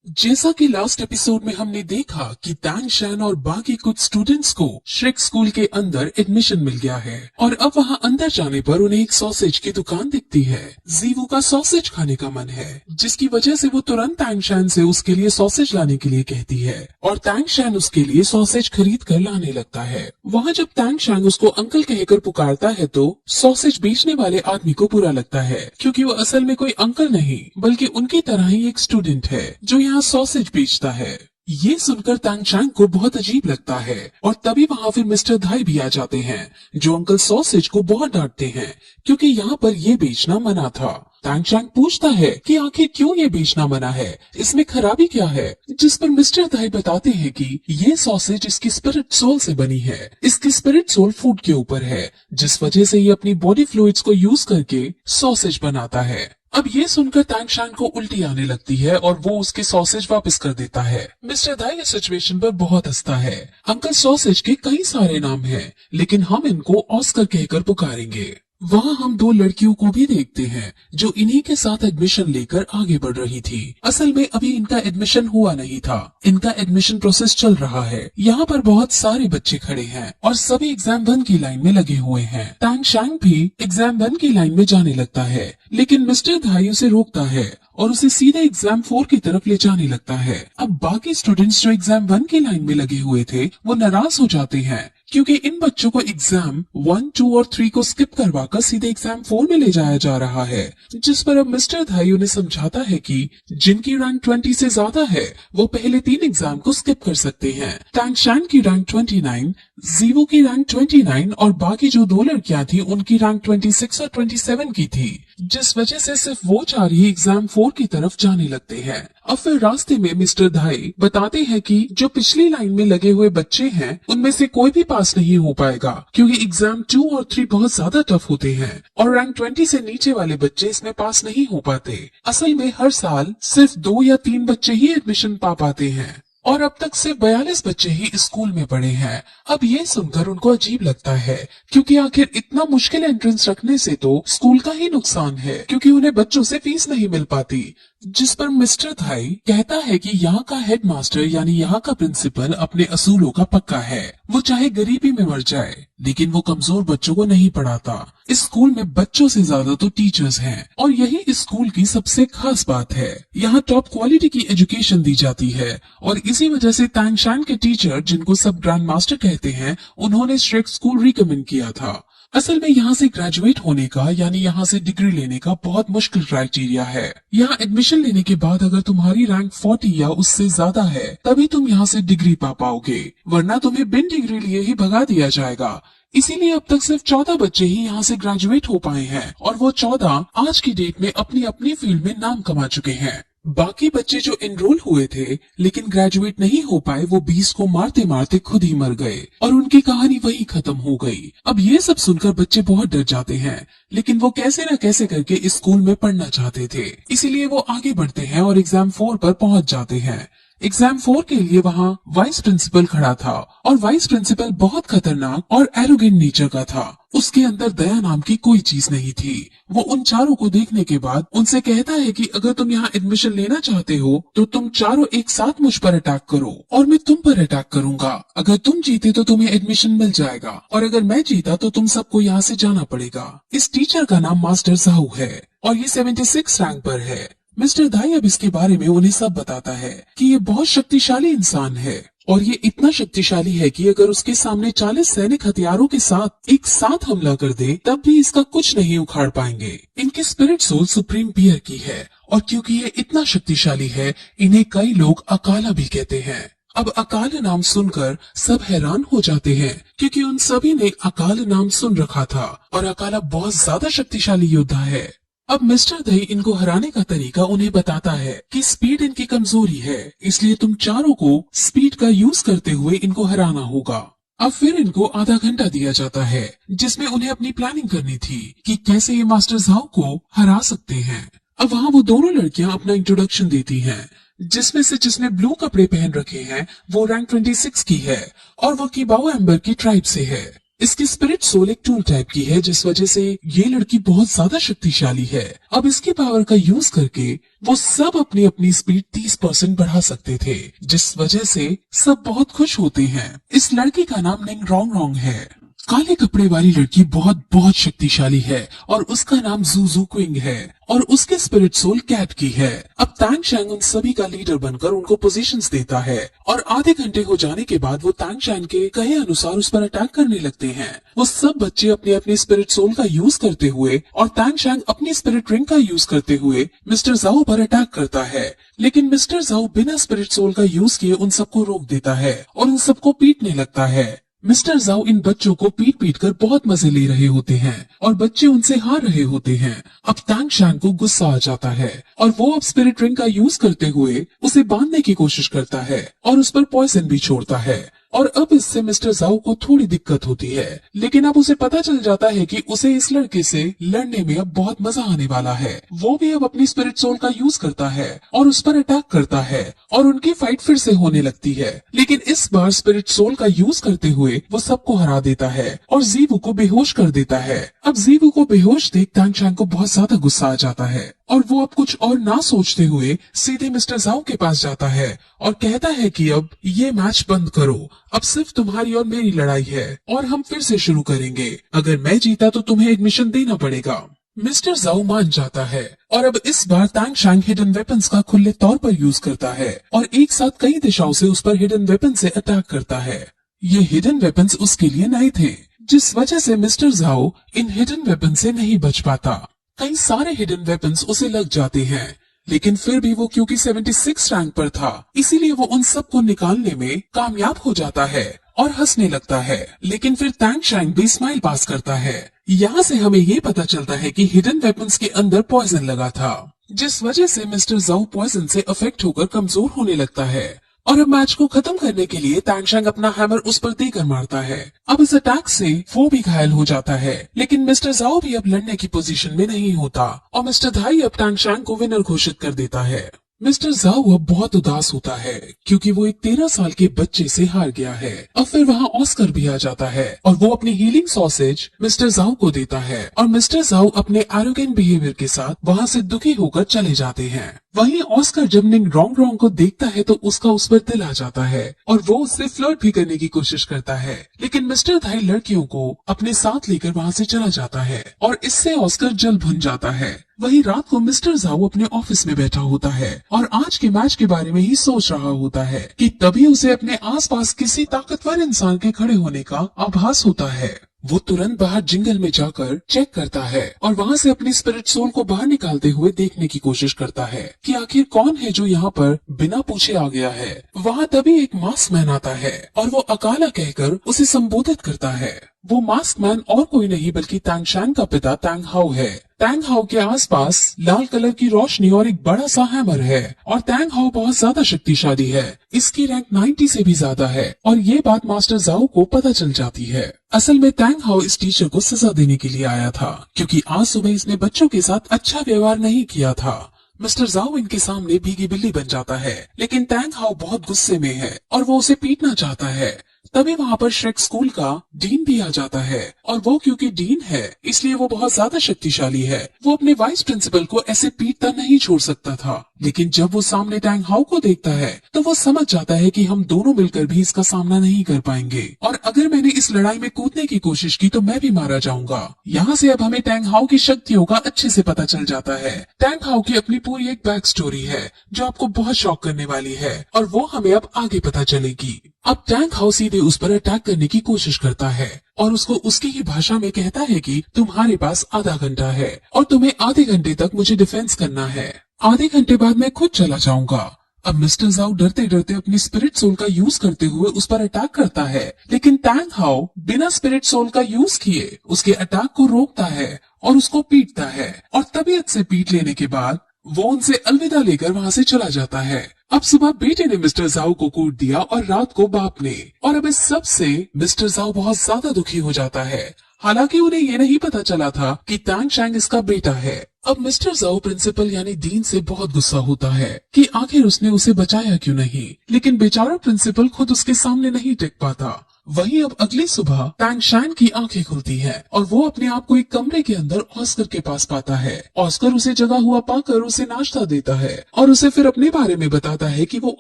जैसा कि last episode में हमने देखा कि टैंग शैन और बाकी कुछ स्टूडेंट्स को श्रेक स्कूल के अंदर एडमिशन मिल गया है और अब वहां अंदर जाने पर उन्हें एक सॉसेज की दुकान दिखती है। जीवू का सॉसेज खाने का मन है, जिसकी वजह से वो तुरंत टैंग शैन से उसके लिए सॉसेज लाने के लिए कहती है और टैंग शैन उसके लिए सॉसेज खरीद कर लाने लगता है। वहाँ जब टैंग शैन उसको अंकल कहकर पुकारता है तो सॉसेज बेचने वाले आदमी को बुरा लगता है, क्योंकि वो असल में कोई अंकल नहीं बल्कि उनकी तरह ही एक स्टूडेंट है जो यहाँ सॉसेज बेचता है। ये सुनकर टैंग शैंग को बहुत अजीब लगता है और तभी वहाँ फिर मिस्टर धाई भी आ जाते हैं, जो अंकल सॉसेज को बहुत डांटते हैं क्योंकि यहाँ पर ये बेचना मना था। टैंग शैंग पूछता है कि आखिर क्यों ये बेचना मना है, इसमें खराबी क्या है, जिस पर मिस्टर धाई बताते हैं कि ये सॉसेज इसकी स्पिरिट सोल से बनी है। इसकी स्पिरिट सोल फूड के ऊपर है, जिस वजह से ये अपनी बॉडी फ्लूइड्स को यूज करके सॉसेज बनाता है। अब ये सुनकर टैंग शैंग को उल्टी आने लगती है और वो उसके सॉसेज वापस कर देता है। मिस्टर धाई इस सिचुएशन पर बहुत हंसता है। अंकल सॉसेज के कई सारे नाम हैं, लेकिन हम इनको ऑस्कर कहकर पुकारेंगे। वहाँ हम दो लड़कियों को भी देखते हैं जो इन्हीं के साथ एडमिशन लेकर आगे बढ़ रही थी। असल में अभी इनका एडमिशन हुआ नहीं था, इनका एडमिशन प्रोसेस चल रहा है। यहाँ पर बहुत सारे बच्चे खड़े हैं और सभी एग्जाम 1 की लाइन में लगे हुए हैं। टैंग शैंग भी एग्जाम 1 की लाइन में जाने लगता है, लेकिन मिस्टर धाई उसे रोकता है और उसे सीधे एग्जाम 4 की तरफ ले जाने लगता है। अब बाकी स्टूडेंट्स जो एग्जाम 1 की लाइन में लगे हुए थे वो नाराज हो जाते हैं, क्योंकि इन बच्चों को एग्जाम 1, 2 और 3 को स्किप करवाकर सीधे एग्जाम 4 में ले जाया जा रहा है। जिस पर अब मिस्टर धाई उन्हें समझाता है कि जिनकी रैंक 20 से ज्यादा है वो पहले 3 एग्जाम को स्किप कर सकते हैं। टैंग शैन की रैंक 29, जीवो की रैंक 29 और बाकी जो 2 लड़कियां थी उनकी रैंक 26 और 27 की थी, जिस वजह से सिर्फ वो 4 ही एग्जाम 4 की तरफ जाने लगते हैं। अब फिर रास्ते में मिस्टर धाई बताते हैं कि जो पिछली लाइन में लगे हुए बच्चे हैं उनमें से कोई भी पास नहीं हो पाएगा, क्योंकि एग्जाम 2 और 3 बहुत ज्यादा टफ होते हैं और रैंक 20 से नीचे वाले बच्चे इसमें पास नहीं हो पाते। असल में हर साल सिर्फ 2 या 3 बच्चे ही एडमिशन पा पाते हैं और अब तक सिर्फ 42 बच्चे ही स्कूल में पढ़े हैं। अब ये सुनकर उनको अजीब लगता है, क्योंकि आखिर इतना मुश्किल एंट्रेंस रखने से तो स्कूल का ही नुकसान है, क्योंकि उन्हें बच्चों से फीस नहीं मिल पाती। जिस पर मिस्टर धाई कहता है कि यहाँ का हेडमास्टर यानी यहाँ का प्रिंसिपल अपने असूलों का पक्का है। वो चाहे गरीबी में मर जाए लेकिन वो कमजोर बच्चों को नहीं पढ़ाता। इस स्कूल में बच्चों से ज्यादा तो टीचर्स हैं और यही इस स्कूल की सबसे खास बात है। यहाँ टॉप क्वालिटी की एजुकेशन दी जाती है और इसी वजह से टैंग शैन के टीचर, जिनको सब ग्रैंड मास्टर कहते हैं, उन्होंने श्रेक स्कूल रिकमेंड किया था। असल में यहाँ से ग्रेजुएट होने का यानी यहाँ से डिग्री लेने का बहुत मुश्किल क्राइटेरिया है। यहाँ एडमिशन लेने के बाद अगर तुम्हारी रैंक 40 या उससे ज्यादा है तभी तुम यहाँ से डिग्री पा पाओगे, वरना तुम्हें बिन डिग्री लिए ही भगा दिया जाएगा। इसीलिए अब तक सिर्फ 14 बच्चे ही यहाँ से ग्रेजुएट हो पाए हैं और वो 14 आज की डेट में अपनी अपनी फील्ड में नाम कमा चुके हैं। बाकी बच्चे जो एनरोल हुए थे लेकिन ग्रेजुएट नहीं हो पाए, वो 20 को मारते मारते खुद ही मर गए और उनकी कहानी वही खत्म हो गई। अब ये सब सुनकर बच्चे बहुत डर जाते हैं, लेकिन वो कैसे न कैसे करके इस स्कूल में पढ़ना चाहते थे, इसीलिए वो आगे बढ़ते हैं और एग्जाम 4 पर पहुंच जाते हैं। एग्जाम 4 के लिए वहाँ वाइस प्रिंसिपल खड़ा था और वाइस प्रिंसिपल बहुत खतरनाक और एरोगेंट नेचर का था। उसके अंदर दया नाम की कोई चीज नहीं थी। वो उन चारों को देखने के बाद उनसे कहता है कि अगर तुम यहाँ एडमिशन लेना चाहते हो तो तुम चारों एक साथ मुझ पर अटैक करो और मैं तुम पर अटैक करूंगा। अगर तुम जीते तो तुम्हें एडमिशन मिल जाएगा और अगर मैं जीता तो तुम सबको यहाँ से जाना पड़ेगा। इस टीचर का नाम मास्टर जाहू है और ये 76 रैंक पर है। मिस्टर धाई अब इसके बारे में उन्हें सब बताता है कि ये बहुत शक्तिशाली इंसान है और ये इतना शक्तिशाली है कि अगर उसके सामने 40 सैनिक हथियारों के साथ एक साथ हमला कर दे तब भी इसका कुछ नहीं उखाड़ पाएंगे। इनकी स्पिरिट सोल सुप्रीम बियर की है और क्योंकि ये इतना शक्तिशाली है इन्हें कई लोग अकाला भी कहते हैं। अब अकाल नाम सुनकर सब हैरान हो जाते हैं, क्योंकि उन सभी ने अकाल नाम सुन रखा था और अकाला बहुत ज्यादा शक्तिशाली योद्धा है। अब मिस्टर धाई इनको हराने का तरीका उन्हें बताता है कि स्पीड इनकी कमजोरी है, इसलिए तुम चारों को स्पीड का यूज करते हुए इनको हराना होगा। अब फिर इनको आधा घंटा दिया जाता है जिसमें उन्हें अपनी प्लानिंग करनी थी कि कैसे ये मास्टर झाओ को हरा सकते हैं। अब वहाँ वो दोनों लड़कियां अपना इंट्रोडक्शन देती हैं, जिसमें से जिसने ब्लू कपड़े पहन रखे हैं वो रैंक 26 की है और वो किबाओ एम्बर की ट्राइब से है। इसकी स्पिरिट सोल एक टूल टाइप की है, जिस वजह से ये लड़की बहुत ज्यादा शक्तिशाली है। अब इसकी पावर का यूज करके वो सब अपनी अपनी स्पीड 30% बढ़ा सकते थे, जिस वजह से सब बहुत खुश होते हैं। इस लड़की का नाम निंग रोंग रोंग है। काले कपड़े वाली लड़की बहुत बहुत शक्तिशाली है और उसका नाम जूजू क्विंग है और उसके स्पिरिट सोल कैट की है। अब तांग शैंग उन सभी का लीडर बनकर उनको पोजीशंस देता है और आधे घंटे हो जाने के बाद वो तांग शैंग के कहे अनुसार उस पर अटैक करने लगते हैं। वो सब बच्चे अपने अपने स्पिरिट सोल का यूज करते हुए और तांग शैंग अपनी स्पिरिट रिंग का यूज करते हुए मिस्टर जाओ पर अटैक करता है, लेकिन मिस्टर जाओ बिना स्पिरिट सोल का यूज किए उन सबको रोक देता है और उन सबको पीटने लगता है। मिस्टर जाओ इन बच्चों को पीट पीट कर बहुत मजे ले रहे होते हैं और बच्चे उनसे हार रहे होते हैं। अब तांग शैंग को गुस्सा आ जाता है और वो अब स्पिरिट रिंग का यूज करते हुए उसे बांधने की कोशिश करता है और उस पर पॉइजन भी छोड़ता है और अब इससे मिस्टर जाओ को थोड़ी दिक्कत होती है, लेकिन अब उसे पता चल जाता है कि उसे इस लड़के से लड़ने में अब बहुत मजा आने वाला है। वो भी अब अपनी स्पिरिट सोल का यूज करता है और उस पर अटैक करता है और उनकी फाइट फिर से होने लगती है, लेकिन इस बार स्पिरिट सोल का यूज करते हुए वो सबको हरा देता है और जीवू को बेहोश कर देता है। अब जीवू को बेहोश देख तांग शैंग को बहुत ज्यादा गुस्सा आ जाता है और वो अब कुछ और ना सोचते हुए सीधे मिस्टर जाओ के पास जाता है और कहता है कि अब ये मैच बंद करो, अब सिर्फ तुम्हारी और मेरी लड़ाई है और हम फिर से शुरू करेंगे। अगर मैं जीता तो तुम्हें एडमिशन देना पड़ेगा। मिस्टर जाओ मान जाता है और अब इस बार तांग शैंग हिडन वेपन्स का खुले तौर पर यूज करता है और एक साथ कई दिशाओं से उस पर हिडन वेपन से अटैक करता है। ये हिडन वेपन्स उसके लिए नए थे, जिस वजह से मिस्टर जाओ इन हिडन वेपन से नहीं बच पाता। कई सारे हिडन वेपन्स उसे लग जाते हैं, लेकिन फिर भी वो क्योंकि 76 रैंक पर था इसीलिए वो उन सब को निकालने में कामयाब हो जाता है और हंसने लगता है। लेकिन फिर तांग शैंग भी स्माइल पास करता है। यहाँ से हमें ये पता चलता है कि हिडन वेपन्स के अंदर पॉइजन लगा था, जिस वजह से मिस्टर जाओ पॉइजन से अफेक्ट होकर कमजोर होने लगता है और अब मैच को खत्म करने के लिए तांग शैंग अपना हैमर उस पर देकर मारता है। अब इस अटैक से वो भी घायल हो जाता है, लेकिन मिस्टर जाओ भी अब लड़ने की पोजीशन में नहीं होता और मिस्टर धाई अब तांग शैंग को विनर घोषित कर देता है। मिस्टर जाओ अब बहुत उदास होता है क्योंकि वो एक 13 साल के बच्चे से हार गया है। अब फिर वहाँ ऑस्कर भी आ जाता है और वो अपनी हीलिंग सॉसेज मिस्टर जाओ को देता है और मिस्टर जाओ अपने एरोगेंट बिहेवियर के साथ वहाँ से दुखी होकर चले जाते हैं। वहीं ऑस्कर जब निंग रोंग रोंग को देखता है तो उसका उस पर दिल आ जाता है और वो उससे फ्लर्ट भी करने की कोशिश करता है, लेकिन मिस्टर धाई लड़कियों को अपने साथ लेकर वहाँ से चला जाता है और इससे ऑस्कर जल भुन जाता है। वहीं रात को मिस्टर जाओ अपने ऑफिस में बैठा होता है और आज के मैच के बारे में ही सोच रहा होता है कि तभी उसे अपने आसपास किसी ताकतवर इंसान के खड़े होने का आभास होता है। वो तुरंत बाहर जंगल में जाकर चेक करता है और वहाँ से अपनी स्पिरिट सोल को बाहर निकालते हुए देखने की कोशिश करता है कि आखिर कौन है जो यहाँ पर बिना पूछे आ गया है। वहाँ तभी एक मास्क मैन आता है और वो अकाला कहकर उसे संबोधित करता है। वो मास्क मैन और कोई नहीं बल्कि तांग शैंग का पिता तांग हाउ है। तांग हाउ के आसपास लाल कलर की रोशनी और एक बड़ा सा हैमर है और तांग हाउ बहुत ज्यादा शक्तिशाली है। इसकी रैंक 90 से भी ज्यादा है और ये बात मास्टर जाओ को पता चल जाती है। असल में तांग हाउ इस टीचर को सजा देने के लिए आया था क्योंकि आज सुबह इसने बच्चों के साथ अच्छा व्यवहार नहीं किया था। मिस्टर जाओ इनके सामने भीगी बिल्ली बन जाता है, लेकिन तांग हाउ बहुत गुस्से में है और वो उसे पीटना चाहता है। तभी वहाँ पर श्रेक स्कूल का डीन भी आ जाता है और वो क्योंकि डीन है इसलिए वो बहुत ज्यादा शक्तिशाली है। वो अपने वाइस प्रिंसिपल को ऐसे पीटता नहीं छोड़ सकता था, लेकिन जब वो सामने टैंग हाउ को देखता है तो वो समझ जाता है कि हम दोनों मिलकर भी इसका सामना नहीं कर पाएंगे और अगर मैंने इस लड़ाई में कूदने की कोशिश की तो मैं भी मारा जाऊंगा। यहाँ से अब हमें टैंग हाउ की शक्तियों का अच्छे से पता चल जाता है। टैंग हाउ की अपनी पूरी एक बैक स्टोरी है जो आपको बहुत शॉक करने वाली है और वो हमें अब आगे पता चलेगी। अब टैंग हाउ सीधे उस पर अटैक करने की कोशिश करता है और उसको उसकी ही भाषा में कहता है कि तुम्हारे पास आधा घंटा है और तुम्हें आधे घंटे तक मुझे डिफेंस करना है। आधे घंटे बाद मैं खुद चला जाऊंगा। अब मिस्टर जाओ डरते डरते अपनी स्पिरिट सोल का यूज करते हुए उस पर अटैक करता है, लेकिन टैंग हाउ बिना स्पिरिट सोल का यूज किए उसके अटैक को रोकता है और उसको पीटता है और तबीयत से पीट लेने के बाद वो उनसे अलविदा लेकर वहाँ से चला जाता है। अब सुबह बेटे ने मिस्टर जाओ को कूट दिया और रात को बाप ने, और अब इस सब से मिस्टर जाओ बहुत ज्यादा दुखी हो जाता है। हालांकि उन्हें ये नहीं पता चला था कि तांग शैंग इसका बेटा है। अब मिस्टर जाओ प्रिंसिपल यानी डीन से बहुत गुस्सा होता है कि आखिर उसने उसे बचाया क्यों नहीं, लेकिन बेचारा प्रिंसिपल खुद उसके सामने नहीं टिक पाता। वहीं अब अगली सुबह टैंग शैन की आंखें खुलती हैं और वो अपने आप को एक कमरे के अंदर ऑस्कर के पास पाता है। ऑस्कर उसे जगा हुआ पाकर उसे नाश्ता देता है और उसे फिर अपने बारे में बताता है कि वो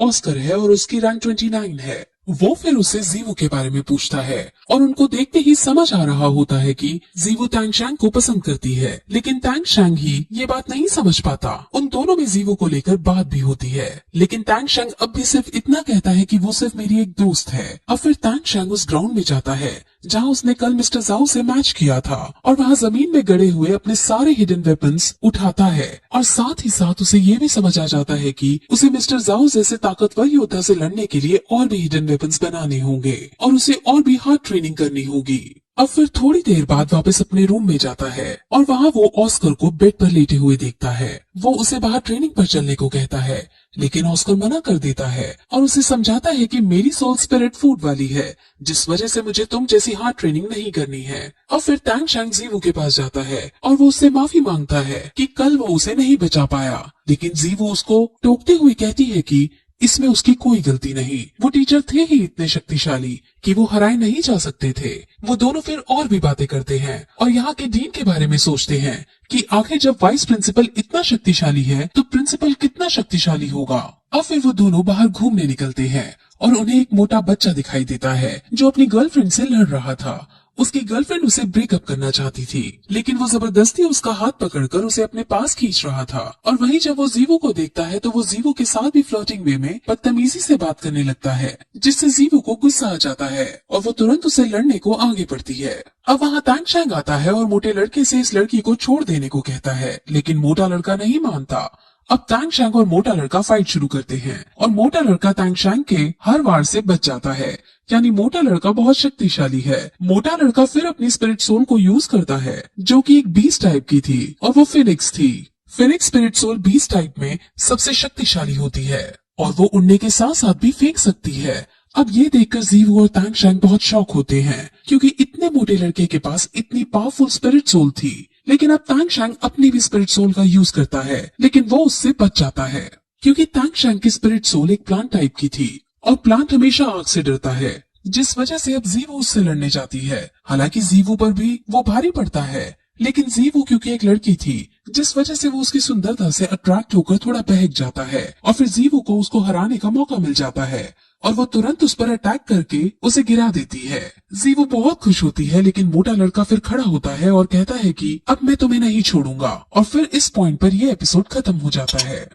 ऑस्कर है और उसकी रैंक 29 है। वो फिर उससे जीवू के बारे में पूछता है और उनको देखते ही समझ आ रहा होता है कि जीवू टैंग शैंग को पसंद करती है, लेकिन टैंग शैंग ही ये बात नहीं समझ पाता। उन दोनों में जीवू को लेकर बात भी होती है, लेकिन टैंग शैंग अब भी सिर्फ इतना कहता है कि वो सिर्फ मेरी एक दोस्त है। अब फिर टैंग शैंग उस ग्राउंड में जाता है जहाँ उसने कल मिस्टर जाओ से मैच किया था और वहाँ जमीन में गड़े हुए अपने सारे हिडन वेपन्स उठाता है और साथ ही साथ उसे ये भी समझ आ जाता है कि उसे मिस्टर जाओ जैसे ताकतवर योद्धा से लड़ने के लिए और भी हिडन वेपन्स बनाने होंगे और उसे और भी हार्ड ट्रेनिंग करनी होगी। अब फिर थोड़ी देर बाद वापस अपने रूम में जाता है और वहाँ वो ऑस्कर को बेड पर लेटे हुए देखता है। वो उसे बाहर ट्रेनिंग पर चलने को कहता है, लेकिन ऑस्कर मना कर देता है और उसे समझाता है कि मेरी सोल स्पिरिट फूड वाली है, जिस वजह से मुझे तुम जैसी हार्ड ट्रेनिंग नहीं करनी है। और फिर टैंग शैंग जीवू के पास जाता है और वो उससे माफी मांगता है कि कल वो उसे नहीं बचा पाया, लेकिन जीवू उसको टोकते हुए कहती है कि इसमें उसकी कोई गलती नहीं, वो टीचर थे ही इतने शक्तिशाली कि वो हराए नहीं जा सकते थे। वो दोनों फिर और भी बातें करते हैं और यहाँ के डीन के बारे में सोचते हैं कि आखिर जब वाइस प्रिंसिपल इतना शक्तिशाली है तो प्रिंसिपल कितना शक्तिशाली होगा। अब फिर वो दोनों बाहर घूमने निकलते हैं और उन्हें एक मोटा बच्चा दिखाई देता है जो अपनी गर्लफ्रेंड से लड़ रहा था। उसकी गर्लफ्रेंड उसे ब्रेकअप करना चाहती थी, लेकिन वो जबरदस्ती उसका हाथ पकड़कर उसे अपने पास खींच रहा था। और वहीं जब वो जीवू को देखता है तो वो जीवू के साथ भी फ्लर्टिंग वे में बदतमीजी से बात करने लगता है, जिससे जीवू को गुस्सा आ जाता है और वो तुरंत उसे लड़ने को आगे बढ़ती है। अब वहाँ टैंग शैंग आता है और मोटे लड़के से इस लड़की को छोड़ देने को कहता है, लेकिन मोटा लड़का नहीं मानता। अब टैंग शैंग और मोटा लड़का फाइट शुरू करते हैं और मोटा लड़का टैंग शैंग के हर वार से बच जाता है, यानी मोटा लड़का बहुत शक्तिशाली है। मोटा लड़का फिर अपनी स्पिरिट सोल को यूज करता है जो कि एक बीस्ट टाइप की थी और वो फिनिक्स थी। Phoenix spirit soul beast type में सबसे शक्तिशाली होती है और वो उड़ने के साथ साथ भी फेंक सकती है। अब ये देखकर जीवू और टैंग शैंग बहुत शॉक होते हैं क्योंकि इतने मोटे लड़के के पास इतनी पावरफुल स्पिरिट सोल थी, लेकिन अब टैंग शैंग अपनी भी स्पिरिट सोल का यूज करता है, लेकिन वो उससे बच जाता है क्योंकि टैंग शैंग की स्पिरिट सोल एक प्लांट टाइप की थी और प्लांट हमेशा आग से डरता है, जिस वजह से अब जीवू उससे लड़ने जाती है। हालांकि जीवू पर भी वो भारी पड़ता है, लेकिन जीवू क्योंकि एक लड़की थी जिस वजह से वो उसकी सुंदरता से अट्रैक्ट होकर थोड़ा बहक जाता है और फिर जीवू को उसको हराने का मौका मिल जाता है और वो तुरंत उस पर अटैक करके उसे गिरा देती है। जीवू बहुत खुश होती है, लेकिन मोटा लड़का फिर खड़ा होता है और कहता है कि अब मैं तुम्हें नहीं छोड़ूंगा और फिर इस पॉइंट पर ये एपिसोड खत्म हो जाता है।